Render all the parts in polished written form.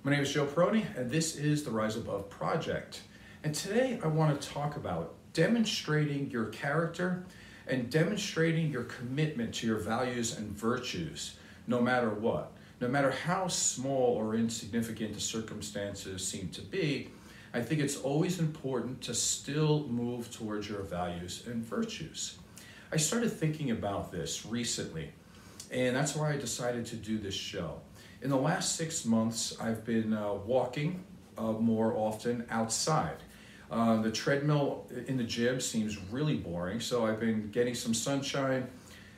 My name is Joe Peroni, and this is the Rise Above Project. And today I want to talk about demonstrating your character and demonstrating your commitment to your values and virtues, no matter what. No matter how small or insignificant the circumstances seem to be, I think it's always important to still move towards your values and virtues. I started thinking about this recently, and that's why I decided to do this show. In the last 6 months, I've been walking more often outside. The treadmill in the gym seems really boring, so I've been getting some sunshine,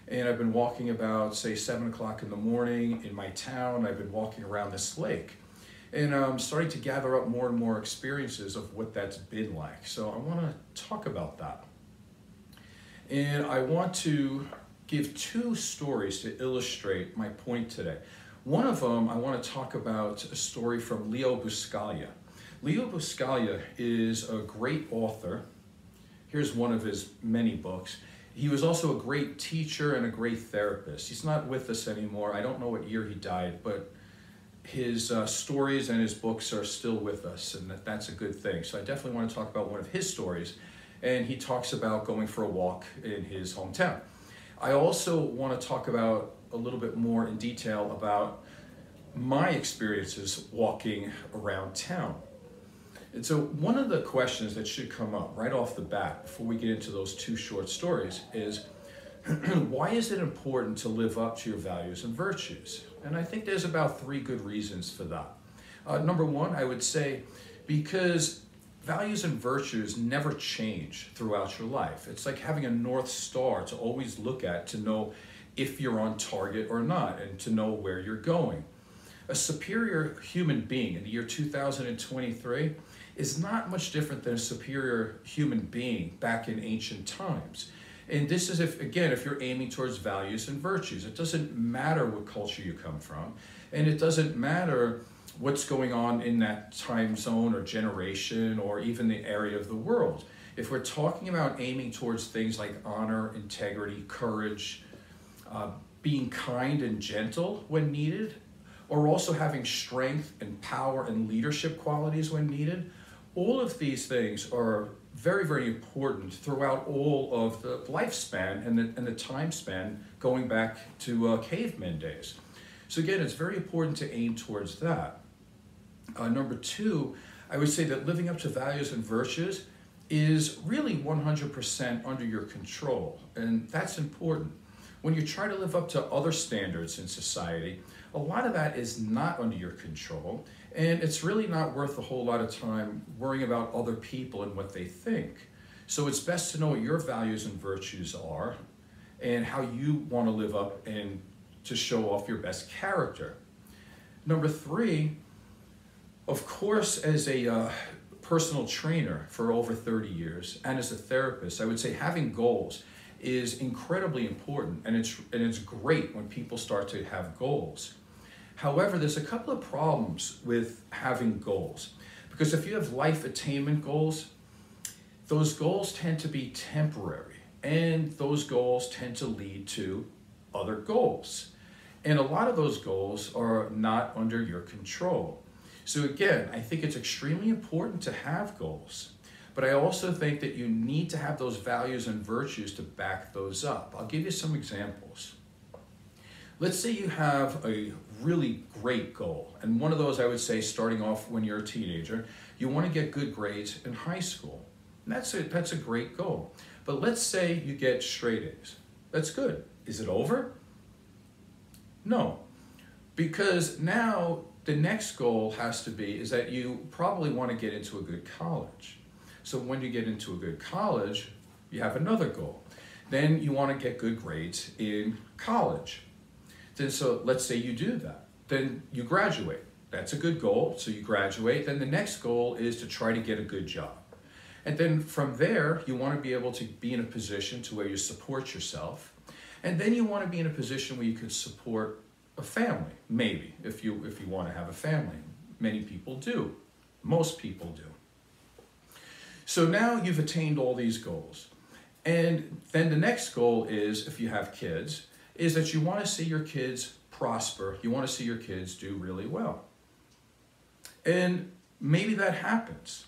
and I've been walking about, say, 7 o'clock in the morning in my town. I've been walking around this lake, and I'm starting to gather up more and more experiences of what that's been like. So I want to talk about that. And I want to give 2 stories to illustrate my point today. One of them, I want to talk about a story from Leo Buscaglia. Leo Buscaglia is a great author. Here's one of his many books. He was also a great teacher and a great therapist. He's not with us anymore. I don't know what year he died, but his stories and his books are still with us, and that's a good thing. So I definitely want to talk about one of his stories. And he talks about going for a walk in his hometown. I also want to talk about a little bit more in detail about my experiences walking around town. And so one of the questions that should come up right off the bat before we get into those 2 short stories is, why is it important to live up to your values and virtues? And I think there's about 3 good reasons for that. Number one, I would say because values and virtues never change throughout your life. It's like having a North Star to always look at to know if you're on target or not and to know where you're going. A superior human being in the year 2023 is not much different than a superior human being back in ancient times. And this is if you're aiming towards values and virtues. It doesn't matter what culture you come from, and it doesn't matter what's going on in that time zone or generation or even the area of the world. If we're talking about aiming towards things like honor, integrity, courage, being kind and gentle when needed, or also having strength and power and leadership qualities when needed, all of these things are very, very important throughout all of the lifespan and the time span going back to caveman days. So again, it's very important to aim towards that. Number 2, I would say that living up to values and virtues is really 100% under your control, and that's important. When you try to live up to other standards in society, a lot of that is not under your control, and it's really not worth a whole lot of time worrying about other people and what they think. So it's best to know what your values and virtues are and how you want to live up and to show off your best character. Number 3, of course, as a personal trainer for over 30 years and as a therapist, I would say having goals is incredibly important, and it's great when people start to have goals. However, there's a couple of problems with having goals, because if you have life attainment goals, those goals tend to be temporary, and those goals tend to lead to other goals. And a lot of those goals are not under your control. So again, I think it's extremely important to have goals. But I also think that you need to have those values and virtues to back those up. I'll give you some examples. Let's say you have a really great goal. And one of those, I would say, starting off when you're a teenager, you want to get good grades in high school. And that's a great goal. But let's say you get straight A's. That's good. Is it over? No. Because now the next goal has to be is that you probably want to get into a good college. So when you get into a good college, you have another goal. Then you want to get good grades in college. Then so let's say you do that. Then you graduate. That's a good goal, so you graduate. Then the next goal is to try to get a good job. And then from there, you want to be able to be in a position to where you support yourself. And then you want to be in a position where you could support a family, maybe, if you want to have a family. Many people do. Most people do. So now you've attained all these goals. And then the next goal is, if you have kids, is that you want to see your kids prosper. You want to see your kids do really well. And maybe that happens.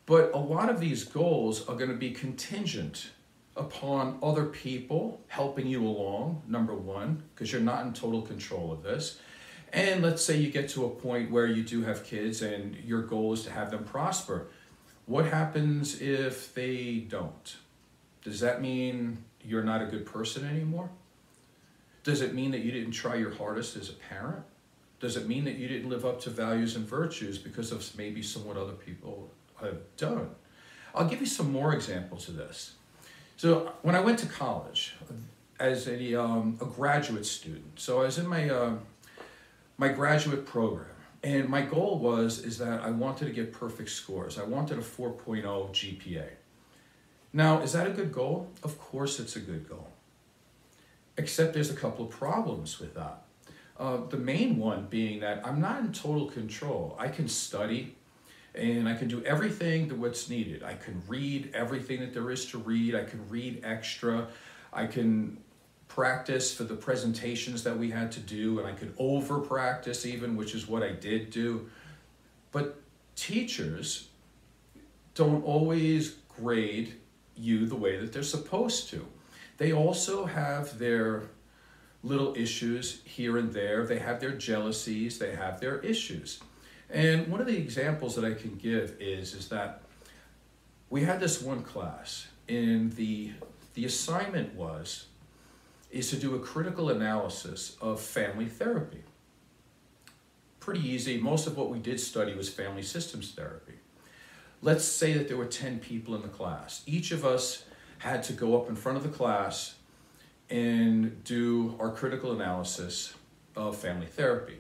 But a lot of these goals are going to be contingent upon other people helping you along, number one, because you're not in total control of this. And let's say you get to a point where you do have kids and your goal is to have them prosper. What happens if they don't? Does that mean you're not a good person anymore? Does it mean that you didn't try your hardest as a parent? Does it mean that you didn't live up to values and virtues because of maybe somewhat other people have done? I'll give you some more examples of this. So when I went to college as a graduate student, so I was in my graduate program, and my goal is that I wanted to get perfect scores. I wanted a 4.0 GPA. Now, is that a good goal? Of course it's a good goal. Except there's a couple of problems with that. The main one being that I'm not in total control. I can study and I can do everything that's needed. I can read everything that there is to read. I can read extra. I can practice for the presentations that we had to do, and I could over practice even, which is what I did do. But teachers don't always grade you the way that they're supposed to. They also have their little issues here and there. They have their jealousies. They have their issues. And one of the examples that I can give is that we had this one class, and the assignment is to do a critical analysis of family therapy. Pretty easy. Most of what we did study was family systems therapy. Let's say that there were 10 people in the class. Each of us had to go up in front of the class and do our critical analysis of family therapy.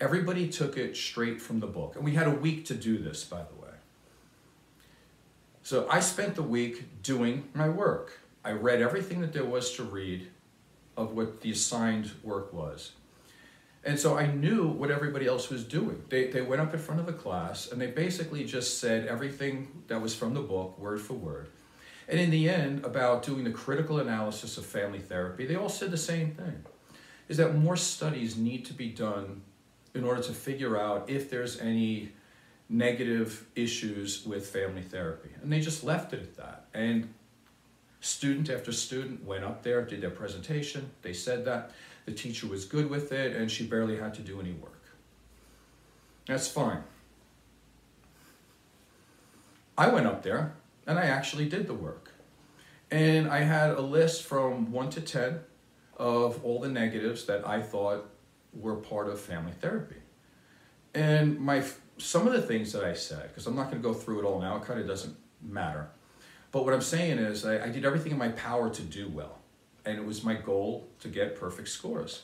Everybody took it straight from the book. And we had a week to do this, by the way. So I spent the week doing my work. I read everything that there was to read of what the assigned work was. And so I knew what everybody else was doing. They went up in front of the class and they basically just said everything that was from the book, word for word. And in the end, about doing the critical analysis of family therapy, they all said the same thing, is that more studies need to be done in order to figure out if there's any negative issues with family therapy. And they just left it at that. And student after student went up there, did their presentation, they said that. The teacher was good with it, and she barely had to do any work. That's fine. I went up there, and I actually did the work. And I had a list from 1 to 10 of all the negatives that I thought were part of family therapy. And some of the things that I said, because I'm not going to go through it all now, it kind of doesn't matter. But what I'm saying is I did everything in my power to do well. And it was my goal to get perfect scores.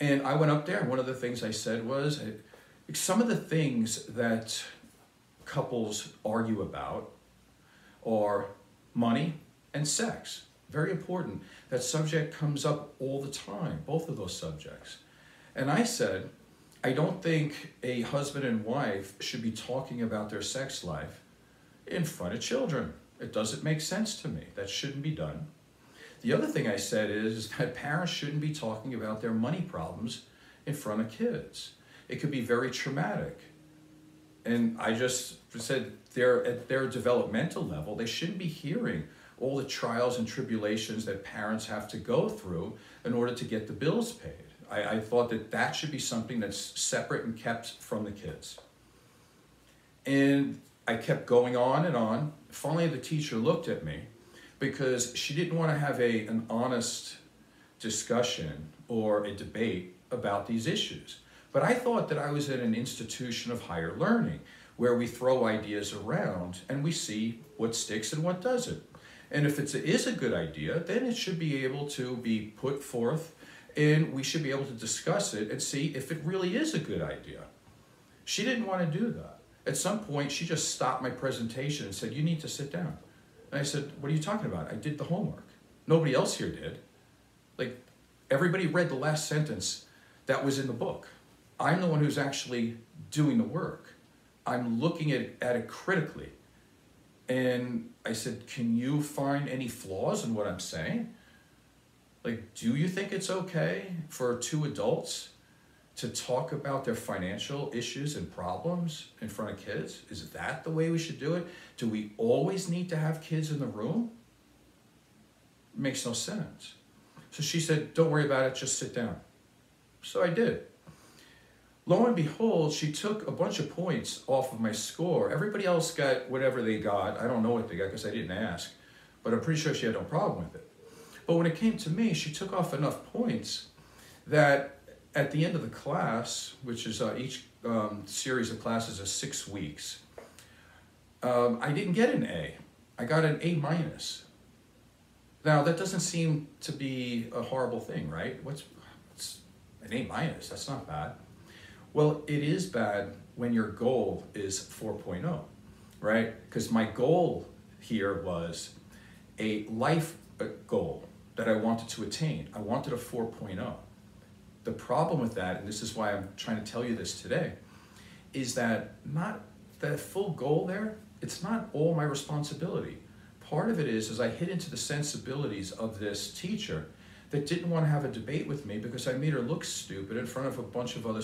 And I went up there, and one of the things I said was, some of the things that couples argue about are money and sex. Very important. That subject comes up all the time, both of those subjects. And I said, I don't think a husband and wife should be talking about their sex life in front of children. It doesn't make sense to me. That shouldn't be done. The other thing I said is that parents shouldn't be talking about their money problems in front of kids. It could be very traumatic. And I just said at their developmental level, they shouldn't be hearing all the trials and tribulations that parents have to go through in order to get the bills paid. I thought that should be something that's separate and kept from the kids. And I kept going on and on. Finally, the teacher looked at me, because she didn't want to have an honest discussion or a debate about these issues. But I thought that I was at an institution of higher learning where we throw ideas around and we see what sticks and what doesn't. And if it is a good idea, then it should be able to be put forth and we should be able to discuss it and see if it really is a good idea. She didn't want to do that. At some point, she just stopped my presentation and said, "You need to sit down." And I said, "What are you talking about? I did the homework. Nobody else here did." Like, everybody read the last sentence that was in the book. I'm the one who's actually doing the work. I'm looking at it critically. And I said, "Can you find any flaws in what I'm saying? Like, do you think it's okay for two adults to talk about their financial issues and problems in front of kids? Is that the way we should do it? Do we always need to have kids in the room? It makes no sense. So she said, don't worry about it, just sit down. So I did. Lo and behold, she took a bunch of points off of my score. Everybody else got whatever they got. I don't know what they got because I didn't ask, but I'm pretty sure she had no problem with it. But when it came to me, she took off enough points that at the end of the class, which is each series of classes is 6 weeks, I didn't get an A. I got an A minus. Now, that doesn't seem to be a horrible thing, right? What's an A minus? That's not bad. Well, it is bad when your goal is 4.0, right? Because my goal here was a life goal that I wanted to attain. I wanted a 4.0. The problem with that, and this is why I'm trying to tell you this today, is that not the full goal there, it's not all my responsibility. Part of it is I hit into the sensibilities of this teacher that didn't want to have a debate with me because I made her look stupid in front of a bunch of other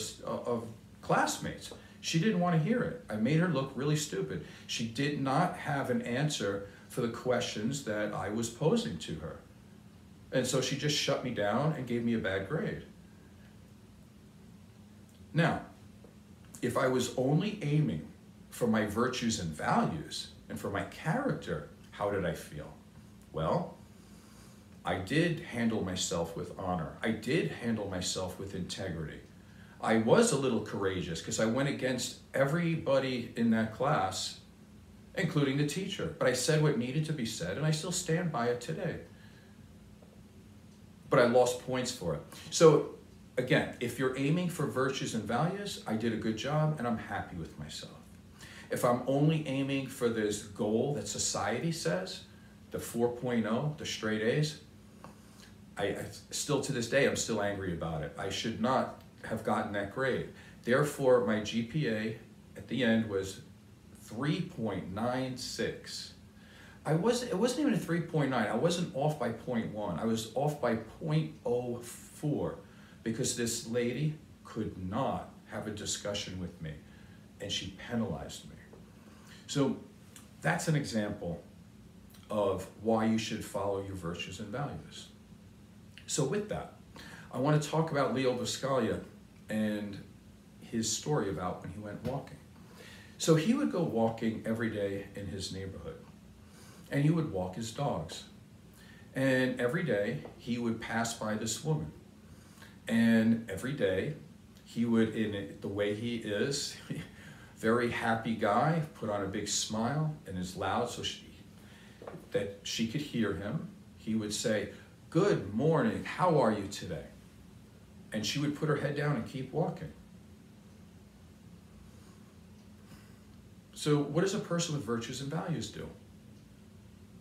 classmates. She didn't want to hear it. I made her look really stupid. She did not have an answer for the questions that I was posing to her. And so she just shut me down and gave me a bad grade. Now, if I was only aiming for my virtues and values and for my character, how did I feel? Well, I did handle myself with honor. I did handle myself with integrity. I was a little courageous because I went against everybody in that class, including the teacher. But I said what needed to be said, and I still stand by it today. But I lost points for it. So again, if you're aiming for virtues and values, I did a good job and I'm happy with myself. If I'm only aiming for this goal that society says, the 4.0, the straight A's, I still to this day, I'm still angry about it. I should not have gotten that grade. Therefore, my GPA at the end was 3.96. It wasn't even a 3.9. I wasn't off by 0.1. I was off by 0.04 because this lady could not have a discussion with me and she penalized me. So that's an example of why you should follow your virtues and values. So with that, I want to talk about Leo Buscaglia and his story about when he went walking. So he would go walking every day in his neighborhood, and he would walk his dogs. And every day he would pass by this woman. And every day he would, in the way he is, very happy guy, put on a big smile and is loud so that she could hear him. He would say, "Good morning, how are you today?" And she would put her head down and keep walking. So what does a person with virtues and values do?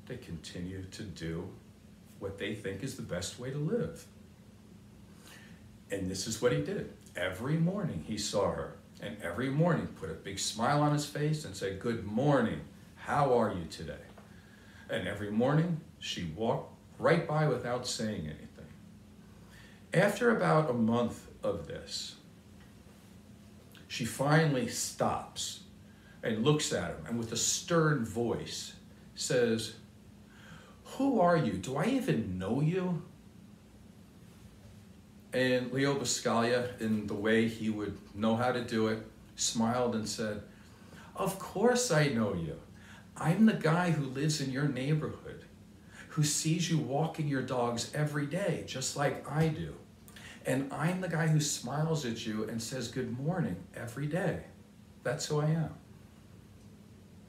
They continue to do what they think is the best way to live. And this is what he did. Every morning he saw her, and every morning put a big smile on his face and said, "Good morning, how are you today?" And every morning she walked right by without saying anything. After about a month of this, she finally stops and looks at him and with a stern voice says, "Who are you? Do I even know you?" And Leo Buscaglia, in the way he would know how to do it, smiled and said, "Of course I know you. I'm the guy who lives in your neighborhood, who sees you walking your dogs every day, just like I do. And I'm the guy who smiles at you and says good morning every day. That's who I am."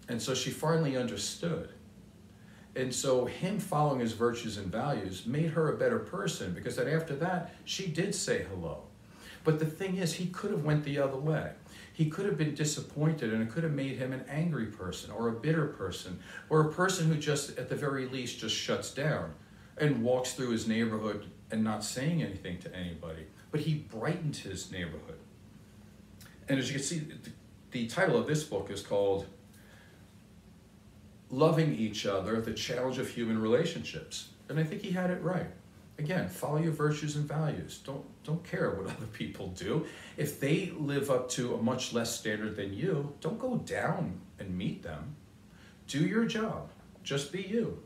And so she finally understood. And so him following his virtues and values made her a better person, because then after that, she did say hello. But the thing is, he could have went the other way. He could have been disappointed, and it could have made him an angry person or a bitter person or a person who just, at the very least, just shuts down and walks through his neighborhood and not saying anything to anybody. But he brightened his neighborhood. And as you can see, the title of this book is called Loving Each Other, The Challenge of Human Relationships. And I think he had it right. Again, follow your virtues and values. Don't care what other people do. If they live up to a much less standard than you, don't go down and meet them. Do your job. Just be you.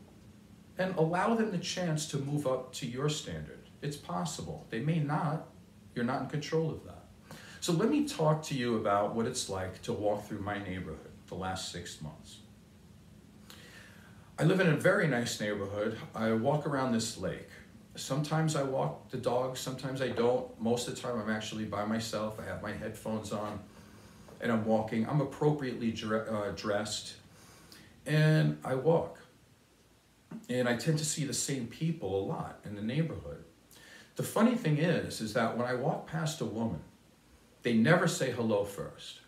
And allow them the chance to move up to your standard. It's possible. They may not. You're not in control of that. So let me talk to you about what it's like to walk through my neighborhood the last 6 months. I live in a very nice neighborhood. I walk around this lake. Sometimes I walk the dog, sometimes I don't. Most of the time I'm actually by myself. I have my headphones on and I'm walking. I'm appropriately dressed and I walk. And I tend to see the same people a lot in the neighborhood. The funny thing is that when I walk past a woman, they never say hello first.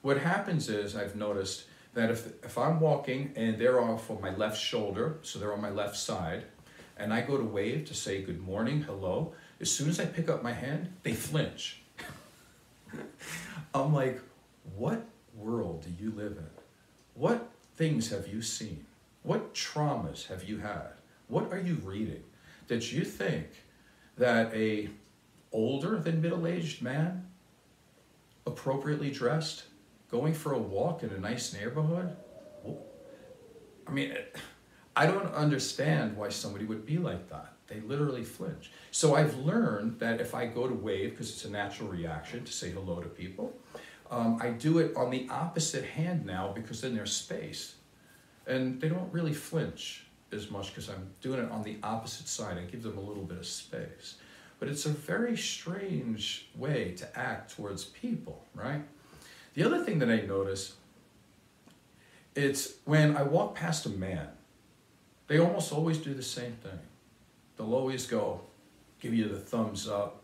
What happens is, I've noticed that if I'm walking and they're off on my left shoulder, so they're on my left side, and I go to wave to say good morning, hello, as soon as I pick up my hand, they flinch. I'm like, what world do you live in? What things have you seen? What traumas have you had? What are you reading that you think that a older than middle-aged man, appropriately dressed, going for a walk in a nice neighborhood? I mean, I don't understand why somebody would be like that. They literally flinch. So I've learned that if I go to wave, because it's a natural reaction to say hello to people, I do it on the opposite hand now because then there's space. And they don't really flinch as much because I'm doing it on the opposite side. I give them a little bit of space. But it's a very strange way to act towards people, right? The other thing that I notice, it's when I walk past a man, they almost always do the same thing. They'll always go, give you the thumbs up.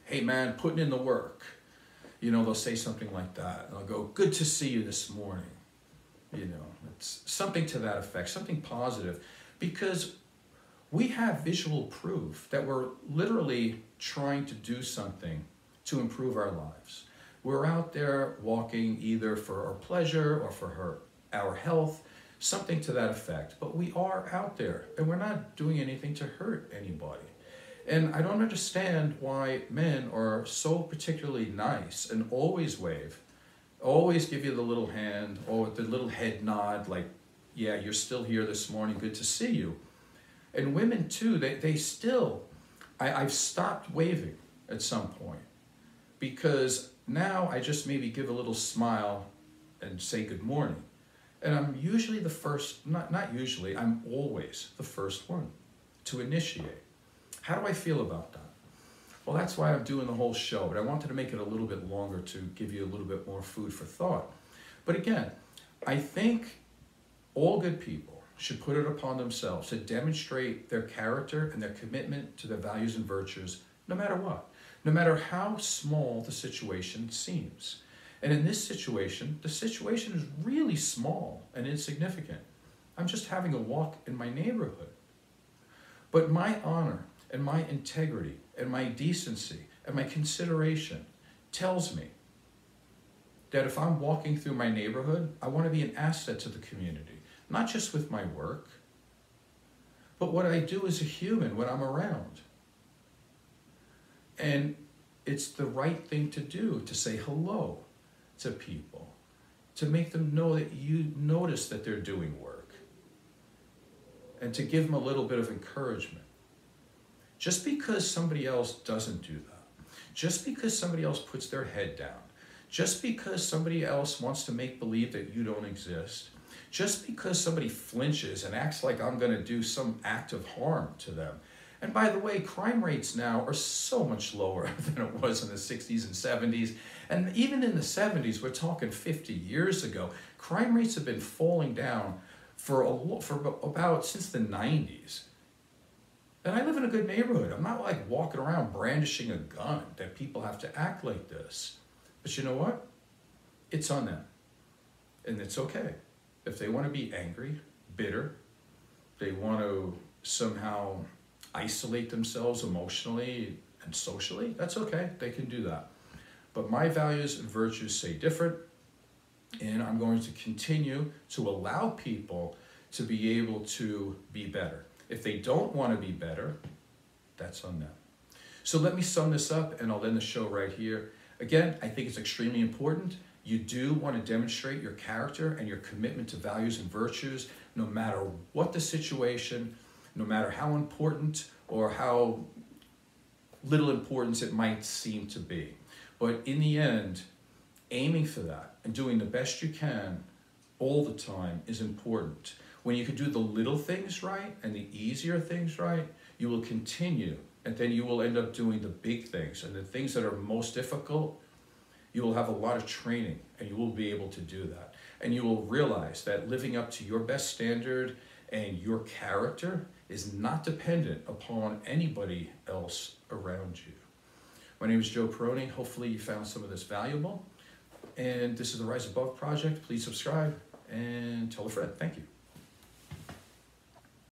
Hey man, putting in the work. You know, they'll say something like that. And I'll go, good to see you this morning. You know, it's something to that effect, something positive. Because we have visual proof that we're literally trying to do something to improve our lives. We're out there walking either for our pleasure or for our health, something to that effect. But we are out there and we're not doing anything to hurt anybody. And I don't understand why men are so particularly nice and always wave, always give you the little hand or the little head nod like, yeah, you're still here this morning, good to see you. And women too, they still, I've stopped waving at some point because now I just maybe give a little smile and say good morning. And I'm usually the first, not usually, I'm always the first one to initiate. How do I feel about that? Well, that's why I'm doing the whole show, but I wanted to make it a little bit longer to give you a little bit more food for thought. But again, I think all good people should put it upon themselves to demonstrate their character and their commitment to their values and virtues, no matter what, no matter how small the situation seems. And in this situation, the situation is really small and insignificant. I'm just having a walk in my neighborhood. But my honor and my integrity and my decency and my consideration tells me that if I'm walking through my neighborhood, I want to be an asset to the community, not just with my work, but what I do as a human when I'm around. And it's the right thing to do, to say hello to people, to make them know that you notice that they're doing work, and to give them a little bit of encouragement. Just because somebody else doesn't do that, just because somebody else puts their head down, just because somebody else wants to make believe that you don't exist, just because somebody flinches and acts like I'm going to do some act of harm to them. And by the way, crime rates now are so much lower than it was in the 60s and 70s. And even in the 70s, we're talking 50 years ago, crime rates have been falling down for about since the 90s. And I live in a good neighborhood. I'm not like walking around brandishing a gun that people have to act like this. But you know what? It's on them. And it's okay. If they want to be angry, bitter, they want to somehow isolate themselves emotionally and socially, that's okay. They can do that. But my values and virtues say different. And I'm going to continue to allow people to be able to be better. If they don't want to be better, That's on them. So let me sum this up and I'll end the show right here. Again, I think it's extremely important. You do want to demonstrate your character and your commitment to values and virtues, no matter what the situation, no matter how important or how little importance it might seem to be. But in the end, aiming for that and doing the best you can all the time is important. When you can do the little things right and the easier things right, you will continue, and then you will end up doing the big things. And the things that are most difficult, you will have a lot of training and you will be able to do that. And you will realize that living up to your best standard and your character is not dependent upon anybody else around you. My name is Joe Peroni. Hopefully you found some of this valuable. And this is the Rise Above Project. Please subscribe and tell a friend. Thank you.